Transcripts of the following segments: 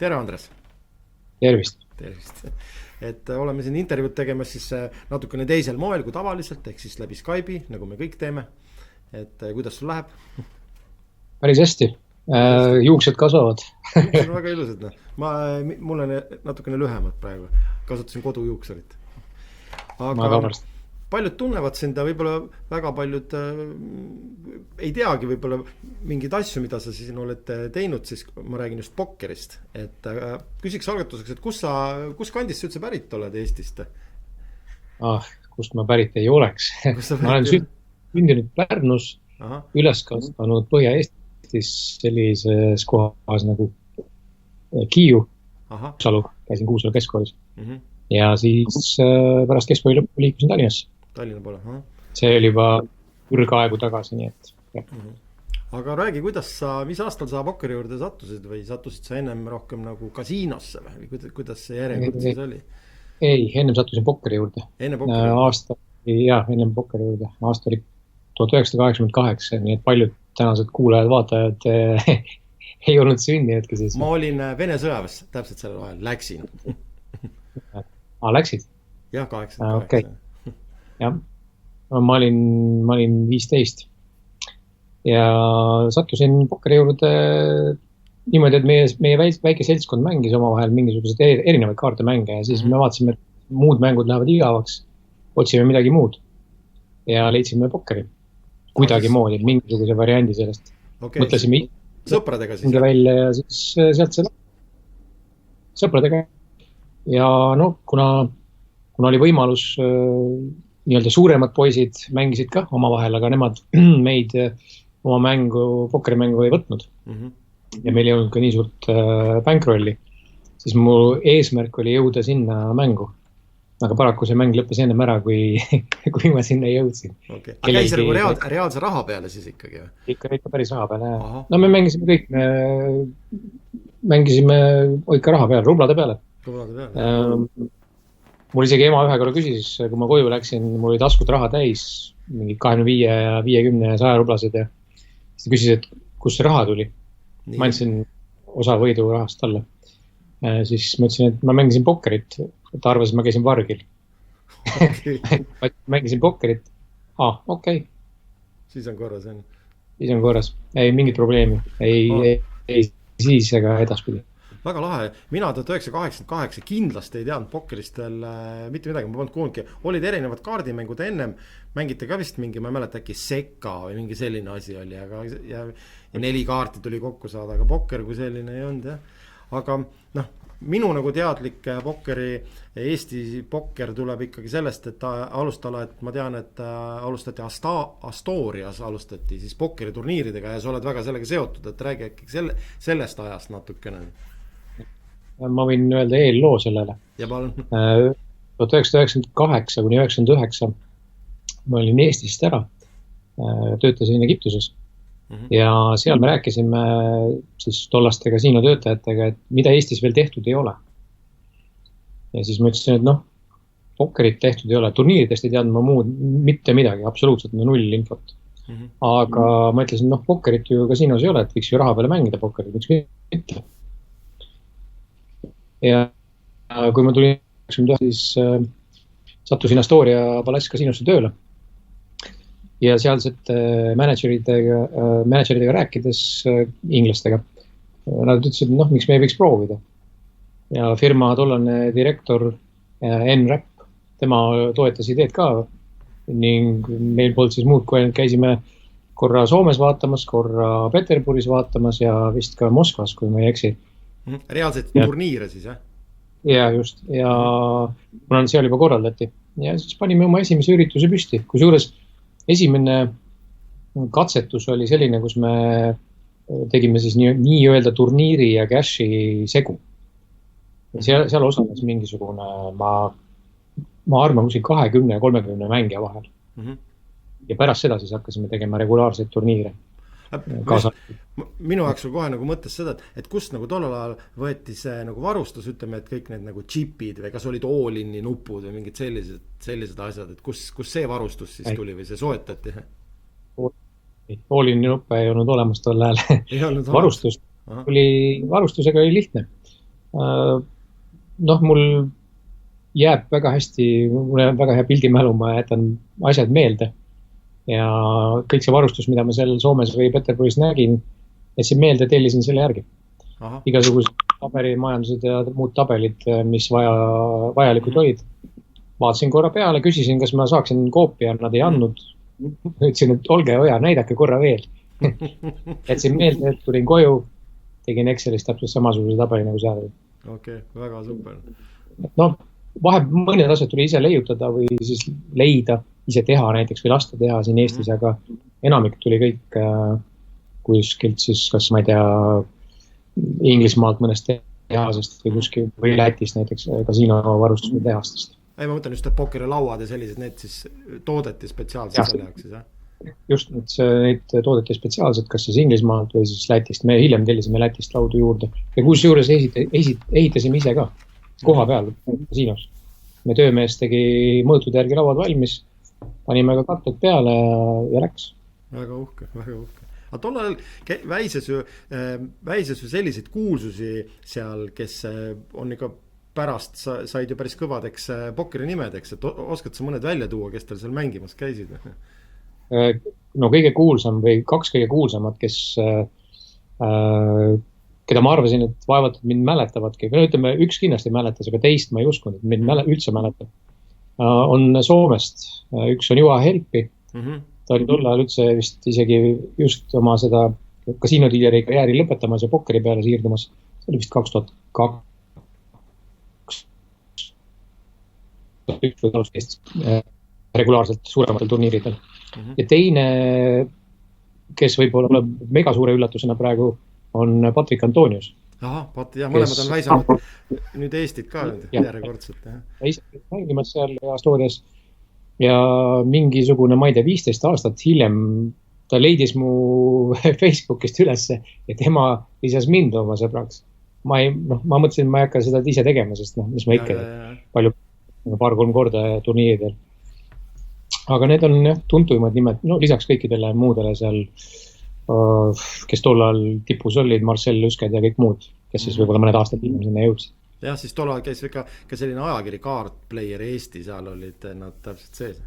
tere, Andres! Tervist! Tervist! Et oleme siin intervjuud tegemas siis natukene teisel moel kui tavaliselt, ehk siis läbi Skype'i, nagu me kõik teeme. Et kuidas sul läheb? Päris hästi. Juuksed kasvavad. Juuksed on väga ilusad. Mul on natukene lühemad praegu. Kasutasin kodujuuksurit. Aga paljud tunnevad sind ja võib-olla väga paljud ei teagi võib-olla mingeid asju, mida sa siis oled teinud, siis ma räägin just pokkerist. Et küsiks algatuseks, et kus kandist sa üldse pärit oled Eestist? Kust ma pärit ei oleks. Ma olen sündinud Pärnus, üles kasvanud Põhja-Eestis sellises kohas nagu Kiiu, Salu, käisin Kuusalu keskkoolis. Ja siis pärast keskkooli lõppu liikusin Tallinnasse. Tallinna poole, See oli juba kõrgaegu tagasi, nii et Aga räägi, mis aastal sa pokkeri juurde sattusid või sattusid sa ennem rohkem nagu kasiinosse või kuidas see järjekord siis oli? Ei, ennem sattusin pokkeri juurde. Enne pokkeri juurde? Ennem pokkeri juurde. Aasta oli 1988, nii et paljud tänased kuulajad-vaatajad ei olnud sündinudki siis. Ma olin Vene sõjaväes täpselt sellel ajal, läksin. Läksid? Jah, 88. Okay. Jah, ma olin 15 ja sattusin pokkeri juurde niimoodi, et meie väike seltskond mängis omavahel mingisuguseid erinevaid kaartemänge ja siis me vaatasime, et muud mängud lähevad igavaks, otsime midagi muud ja leidsime pokkeri kuidagi moodi, mingisuguse variandi sellest. Okay, mõtlesime sõpradega siis? Välja ja siis sealt sõpradega ja kuna oli võimalus nii-öelda suuremad poisid mängisid ka omavahel, aga nemad meid oma pokkerimängu ei võtnud. Ja meil ei olnud ka nii suurt bankrolli. Siis mu eesmärk oli jõuda sinna mängu. Aga paraku see mäng lõppes ennem ära, kui ma sinna jõudsin. Okay. Aga käis nagu reaalse raha peale siis ikkagi? Ikka päris raha peale, jah. No me mängisime kõik, mängisime ikka raha peale, rublade peale. Mul isegi ema ühe korra küsis, kui ma koju läksin, mul oli taskud raha täis, mingid 25 ja 50 ja 100 rublased ja siis ta küsis, et kus see raha tuli. Ma andsin osa võidu rahast talle. Siis ma ütlesin, et ma mängisin pokkerit, ta arvas, et ma käisin vargil. Okay. Mängisin pokkerit. Okei. Siis on korras, on? Siis on korras. Ei mingit probleemi. Ei siis ega edaspidi. Väga lahe, mina 1988 kindlasti ei teadnud pokkerist veel mitte midagi, ma polnud kuulnudki, olid erinevad kaardimängud ennem, mängite ka vist mingi, ma ei mäleta, äkki Seka või mingi selline asi oli, ja 4 kaarti tuli kokku saada, aga pokker kui selline ei olnud, jah. Aga minu nagu teadlik pokkeri, Eesti pokker tuleb ikkagi sellest, et et ma tean, et alustati Astorias alustati siis pokkeriturniiridega ja sa oled väga sellega seotud, et räägi äkki sellest ajast natukene. Ma võin öelda eelloo sellele. 1998 kuni 1999 ma olin Eestist ära, töötasin Egiptuses ja seal me rääkisime siis tollaste kasiino töötajatega, et mida Eestis veel tehtud ei ole. Ja siis ma ütlesin, et pokkerit tehtud ei ole, turniiridest ei teadnud ma muud mitte midagi, absoluutselt null infot. Aga ma ütlesin, pokkerit ju kasiinos ei ole, et võiks ju raha peale mängida pokkerit, miks mitte. Ja kui ma tulin, siis sattusin Astoria Palace kasiinosse tööle ja sealsete manageridega rääkides inglastega. Nad ütlesid, miks me ei võiks proovida. Ja firma tollane direktor N-Rap, tema toetas ideed ka ning meil polnud siis muud, kui käisime korra Soomes vaatamas, korra Peterburis vaatamas ja vist ka Moskvas, kui ma ei eksi. Reaalselt turniire siis, jah? Ja just, ja kuna seal juba korraldati ja siis panime oma esimese ürituse püsti, kui suures esimene katsetus oli selline, kus me tegime siis nii-öelda turniiri ja cashi segu. Seal osales mingisugune, ma arvan, kuskil 20 ja 30 mängija vahel. Ja pärast seda siis hakkasime tegema regulaarseid turniire. Minu jaoks kohe nagu mõttes seda, et kust nagu tollel ajal võeti see nagu varustus, ütleme, et kõik need nagu chipid või kas olid all-in'i nupud või mingid sellised asjad, et kus see varustus siis tuli või see soetati? All-in'i nuppe ei olnud olemas tol ajal. Varustusega oli lihtne. Noh, mul jääb väga hästi, mul on väga hea pildimälu, ma jätan asjad meelde. Ja kõik see varustus, mida ma seal Soomes või Peterburis nägin, jätsin meelde, tellisin selle järgi. Igasugused paberimajandused ja muud tabelid, mis vajalikud olid. Vaatasin korra peale, küsisin, kas ma saaksin koopia, nad ei andnud. Ütlesin, et olge hoja, näidake korra veel. Jätsin meelde, et tulin koju, tegin Excelis täpselt samasuguse tabeli nagu seal. Okei, väga super. No, mõned asjad tuli ise leiutada või siis leida, ise teha näiteks või lasta teha siin Eestis, aga enamik tuli kõik kuskilt siis, kas ma ei tea, Inglismaalt mõnest tehasest või kuskil või Lätist näiteks kasiinovarustuse tehastest. Ei, ma mõtlen just, et pokkerilauad ja sellised, need siis toodeti spetsiaalselt selle jaoks siis, jah? Just, neid toodeti spetsiaalselt, kas siis Inglismaalt või siis Lätist. Me hiljem tellisime Lätist laudu juurde. Ja kus juures ehitasime ise ka koha peal kasiinos. Me töömees tegi mõõtud järgi lauad valmis, panime ka kattad peale ja läks. Väga uhke, väga uhke. Aga tollal väises ju selliseid kuulsusi seal, kes on ikka pärast said ju päris kõvadeks pokkeri nimedeks, et oskad sa mõned välja tuua, kes teil seal mängimas käisid? No kõige kuulsam või kaks kõige kuulsamat, keda ma arvasin, et vaevalt mind mäletavadki. Ütleme, üks kindlasti mäletas, aga teist ma ei uskunud, et mind üldse mäletab. On Soomest, üks on Juha Helpi. Ta oli tol ajal üldse vist isegi just oma seda kasiinodiileri karjääri lõpetamas ja pokkeri peale siirdumas. See oli vist 2002. Regulaarselt suurematel turniiridel. Ja teine, kes võib olla mega suure üllatusena praegu, on Patrick Antonius. Aha, mõlemad on väisanud nüüd Eestit ka järjekordselt. Mängimas seal Asturias ja mingisugune, ma ei tea, 15 aastat hiljem ta leidis mu Facebookist ülesse ja tema lisas mind oma sõbraks. Ma mõtlesin, et ma ei hakka seda ise tegema, sest mis ma ikka palju paar-kolm korda turniiridel. Aga need on tuntuimad nimed, lisaks kõikidele muudele seal, kes tollal tipus olid, Marcel Lüsked ja kõik muud, kes siis võib-olla mõned aastad hiljem sinna jõudsid. Jah, siis tollal käis ka selline ajakiri Card Player Eesti, seal olid nad täpselt sees.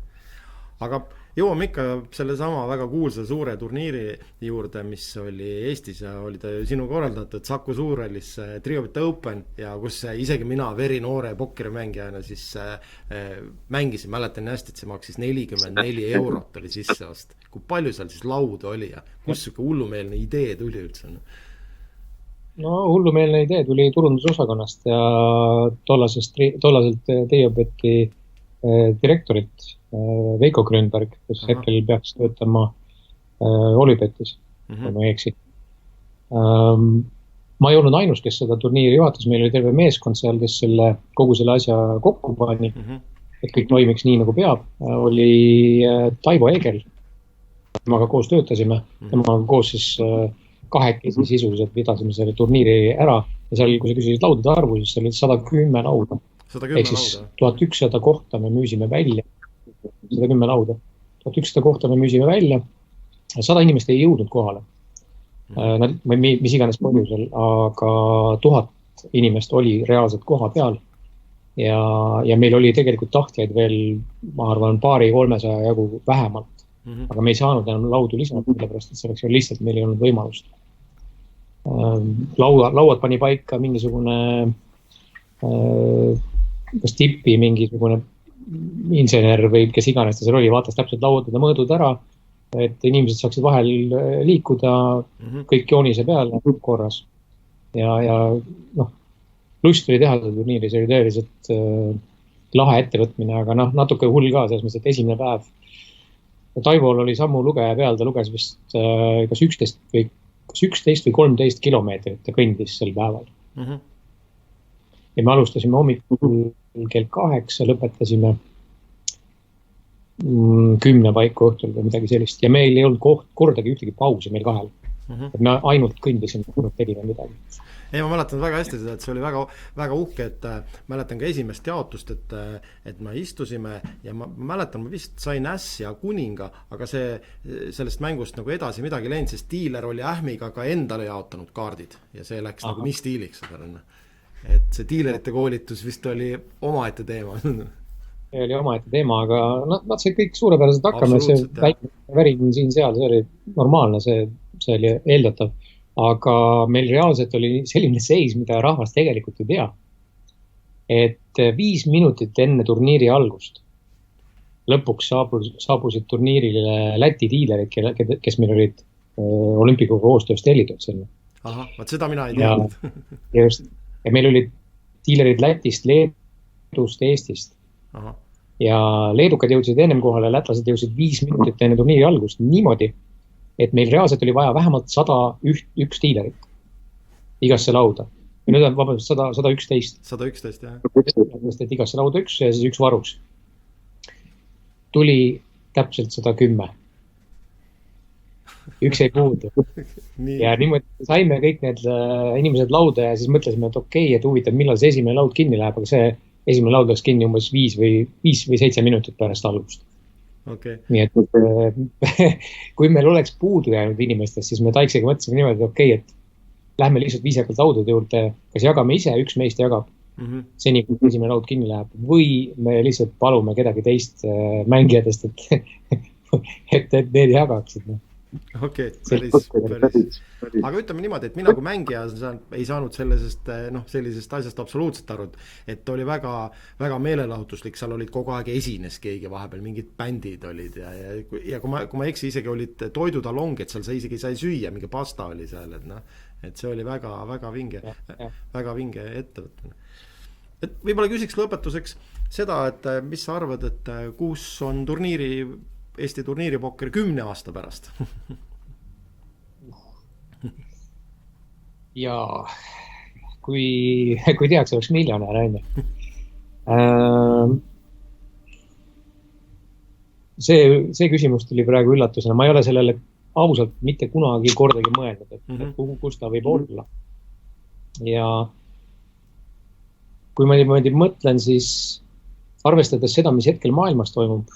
Aga jõuame ikka selle sama väga kuulsa suure turniiri juurde, mis oli Eestis ja oli ta sinu korraldatud Saku Suurhallis Triobit Open ja kus isegi mina verinoore pokkerimängijana siis mängisin, mäletan hästi, et see maksis 44 eurot oli sisseost. Kui palju seal siis lauda oli ja kus siuke hullumeelne idee tuli üldse? No hullumeelne idee tuli turundusosakonnast ja tollaselt Triobeti direktorit Veiko Grönberg, kes hetkel peaks töötama Olipetis, kui ma ei eksi. Ma ei olnud ainus, kes seda turniiri juhatas, meil oli terve meeskond seal, kes kogu selle asja kokku pani, et kõik toimiks nii, nagu peab. Oli Taivo Egel, temaga koos töötasime, temaga koos siis kahekesi sisuliselt pidasime selle turniiri ära ja seal, kui sa küsisid laudade arvu, siis oli 110 lauda. Ehk siis 1100 kohta me müüsime välja. 110 lauda. 1100 kohta me müüsime välja. 100 inimest ei jõudnud kohale. Mis iganes põhjusel, aga 1000 inimest oli reaalselt koha peal. Ja meil oli tegelikult tahtjaid veel, ma arvan, 200-300 jagu vähemalt. Aga me ei saanud enam laudu lisada, sellepärast, et selleks lihtsalt meil ei olnud võimalust. Lauad pani paika mingisugune kas tipi mingisugune insener või kes iganes ta seal oli, vaatas täpselt laudade mõõdud ära, et inimesed saaksid vahel liikuda kõik joonise peale korras. Ja lust oli teha seda turniiri, see oli tõeliselt lahe ettevõtmine, aga natuke hull ka, selles mõttes, et esimene päev. Taivol oli sammu lugeja peal, ta luges vist kas 11 või 13 kilomeetrit ta kõndis sel päeval. Ja me alustasime hommikul kell 8, lõpetasime 10 paiku õhtul või midagi sellist. Ja meil ei olnud kordagi ühtegi pausi meil kahel. Et me ainult kõndisime, tegime midagi. Ei, ma mäletan väga hästi seda, et see oli väga, väga uhke, et mäletan ka esimest jaotust, et me istusime ja ma mäletan, ma vist sain äss ja kuninga, aga sellest mängust nagu edasi midagi läinud, sest diiler oli ähmiga ka endale jaotanud kaardid ja see läks nagu nii stiiliks. et see diilerite koolitus vist oli omaette teema. see oli omaette teema, aga nad said kõik suurepäraselt hakkama, et see väike värin siin-seal, see oli normaalne, see oli eeldatav. Aga meil reaalselt oli selline seis, mida rahvas tegelikult ei tea. Et 5 minutit enne turniiri algust lõpuks saabusid turniirile Läti diilerid, kes meil olid olümpikuga koostöös tellitud sinna. Aha, vaat seda mina ei teadnud. Ja meil olid diilerid Lätist, Leedust, Eestist. Aha. Ja leedukad jõudsid ennem kohale, lätlased jõudsid 5 minutit enne turniiri algust niimoodi, et meil reaalselt oli vaja vähemalt 101 diilerit igasse lauda. Ja nüüd on vabandust 111. 111, jah. Et igasse lauda üks ja siis üks varuks. Tuli täpselt 110. Üks ei puudu. Ja niimoodi saime kõik need inimesed lauda ja siis mõtlesime, et okei, et huvitav, millal see esimene laud kinni läheb, aga see esimene laud läks kinni umbes 5 või 7 minutit pärast algust. Okay. Nii et kui meil oleks puudu jäänud inimestest, siis me Taiksega mõtlesime niimoodi, et okei, et lähme lihtsalt viisakalt laudade juurde, kas jagame ise, üks meist jagab seni, kui esimene laud kinni läheb, või me lihtsalt palume kedagi teist mängijatest, et need jagaksid. Okei, päris. Aga ütleme niimoodi, et mina kui mängija ei saanud sellisest asjast absoluutselt aru, et oli väga, väga meelelahutuslik, seal olid kogu aeg esines keegi vahepeal, mingid bändid olid ja kui ma eksi, isegi olid toidutalong, et seal sa isegi sai süüa, mingi pasta oli seal, et see oli väga, väga vinge ettevõtmine. Et võib-olla küsiks lõpetuseks seda, et mis sa arvad, et kus on Eesti turniiripokker 10 aasta pärast? Ja kui tehakse, oleks miljonär, on ju. See küsimus tuli praegu üllatusena. Ma ei ole sellele ausalt mitte kunagi kordagi mõelnud, et kus ta võib olla. Ja kui ma mõtlen, siis arvestades seda, mis hetkel maailmas toimub,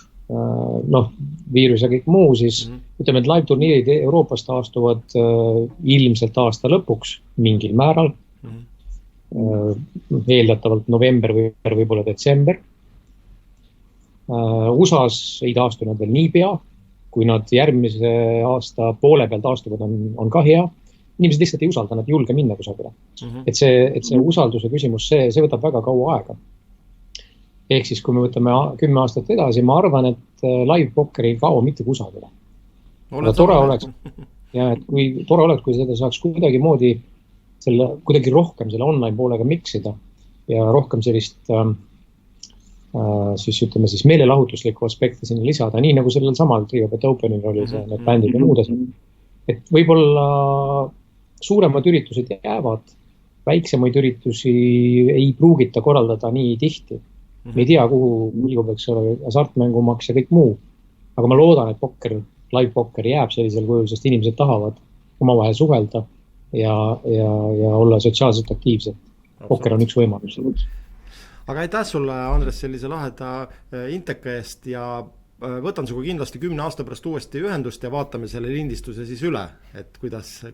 viirus ja kõik muu, siis ütleme, et live-turniirid Euroopas taastuvad ilmselt aasta lõpuks mingil määral. Eeldatavalt november või võib-olla detsember. USAs ei taastunud veel nii pea, kui nad järgmise aasta poole peal taastuvad, on ka hea. Inimesed lihtsalt ei usalda, nad ei julge minna kusagile. Et see usalduse küsimus, see võtab väga kaua aega. Ehk siis, kui me võtame 10 aastat edasi, ma arvan, et live-pokker ei kao mitte kusagile. Aga tore oleks, kui seda saaks kuidagi rohkem selle online poolega miksida ja rohkem sellist siis meelelahutuslikku aspekti sinna lisada, nii nagu sellel samal Triobet Openil oli see, need bändid ja muud asjad. Et võib-olla suuremad üritused jäävad, väiksemaid üritusi ei pruugita korraldada nii tihti. Me ei tea, kuhu liigub, eks ole, hasartmängumaks ja kõik muu. Aga ma loodan, et live-pokker jääb sellisel kujul, sest inimesed tahavad omavahel suhelda ja olla sotsiaalselt aktiivsed. Pokker on üks võimalus. Aga aitäh sulle, Andres, sellise laheda inteka eest ja võtan sinuga kindlasti 10 aasta pärast uuesti ühendust ja vaatame selle lindistuse siis üle, et kuidas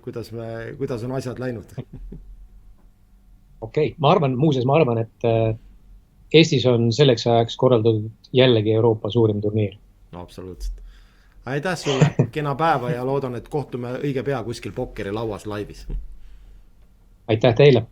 on asjad läinud. Okei, ma arvan, et Eestis on selleks ajaks korraldatud jällegi Euroopa suurim turniir. No absoluutselt. Aitäh sulle, kena päeva ja loodan, et kohtume õige pea kuskil pokkeri lauas laivis. Aitäh teile.